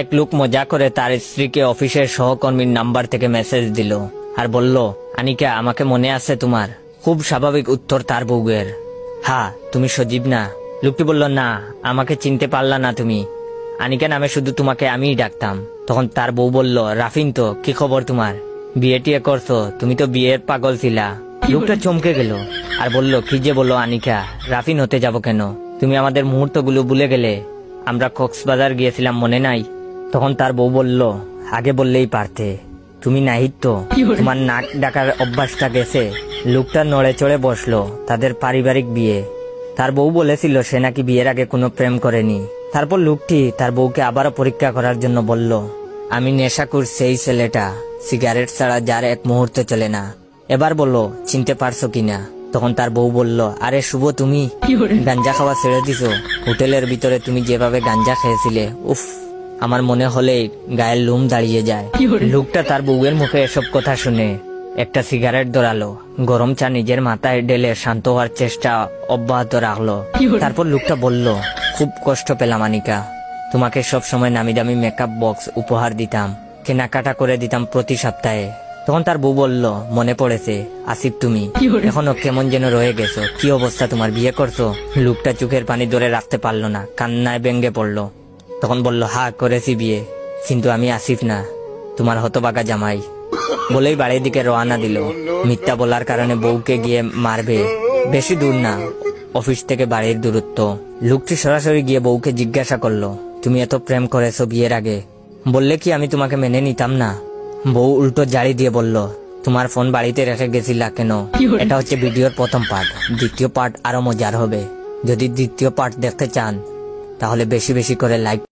এক লোক মজা করে তার স্ত্রীকে অফিসের সহকর্মীর নাম্বার থেকে মেসেজ দিল আর বলল, আনিকা আমাকে মনে আছে তোমার? খুব স্বাভাবিক উত্তর তার বউয়ের, হ্যাঁ তুমি সজীব না? লোকটি বলল, না আমাকে চিনতে পারলা না তুমি? আনিকা নামে শুধু তোমাকে আমিই ডাকতাম। তখন তার বউ বলল, রাফিন তো, কি খবর তোমার? বিয়ে টিয়ে করছো? তুমি তো বিয়ের পাগল ছিলা। লোকটা চমকে গেল আর বলল, কি যে বলো আনিকা, রাফিন হতে যাব কেন? তুমি আমাদের মুহূর্তগুলো ভুলে গেলে? আমরা কক্সবাজার গিয়েছিলাম, মনে নাই? তখন তার বউ বলল, আগে বললেই পারতে, তুমি নাহিত তো, তোমার নাক ডাকার অভ্যাসটা গেছে। লোকটা নড়ে চড়ে বসলো। তাদের পারিবারিক বিয়ে। তার বউ বলেছিল সে নাকি বিয়ের আগে কোনো প্রেম করেনি। তারপর লোকটি তার বউকে আবারও পরীক্ষা করার জন্য বলল, আমি নেশাখোর সেই ছেলেটা, সিগারেট ছাড়া যার এক মুহূর্তে চলে না। এবার বলো চিনতে পারছো কিনা? তখন তার বউ বলল, আরে শুভ, তুমি গাঞ্জা খাওয়া ছেড়ে দিছো? হোটেলের ভিতরে তুমি যেভাবে গাঞ্জা খেয়েছিলে, উফ, আমার মনে হলে গায়ের লোম দাঁড়িয়ে যায়। লোকটা তার বউয়ের মুখে এসব কথা শুনে একটা সিগারেট ধরালো, গরম চা নিজের মাথায় ঢেলে শান্ত হওয়ার চেষ্টা অব্যাহত রাখলো। তারপর লোকটা বলল, খুব কষ্ট পেলাম আনিকা, তোমাকে সব সময় নামি দামি মেকআপ বক্স উপহার দিতাম, কেনাকাটা করে দিতাম প্রতি সপ্তাহে। তখন তার বউ বলল, মনে পড়েছে আসিফ, তুমি এখনো কেমন যেন রয়ে গেছো। কি অবস্থা তোমার, বিয়ে করছো? লোকটা চোখের পানি ধরে রাখতে পারলো না, কান্নায় ভেঙে পড়লো। তখন বলল, হ্যাঁ করেছি বিয়ে, কিন্তু আমি আসিফ না, তোমার হতভাগা জামাই। বলেই বাড়ির দিকে রওনা দিল। মিথ্যা বলার কারণে বউকে গিয়ে মারবে। বেশি দূর না, অফিস থেকে বাড়ির দূরত্ব। লোকটি সরাসরি গিয়ে বউকে জিজ্ঞাসা করলো, তুমি এত প্রেম করেছো বিয়ের আগে, বললে কি আমি তোমাকে মেনে নিতাম না? বউ উল্টো জাড়ি দিয়ে বলল, তোমার ফোন বাড়িতে রেখে গেছিলা কেন? এটা হচ্ছে ভিডিওর প্রথম পার্ট, দ্বিতীয় পার্ট আরো মজার হবে। যদি দ্বিতীয় পার্ট দেখতে চান তাহলে বেশি বেশি করে লাইক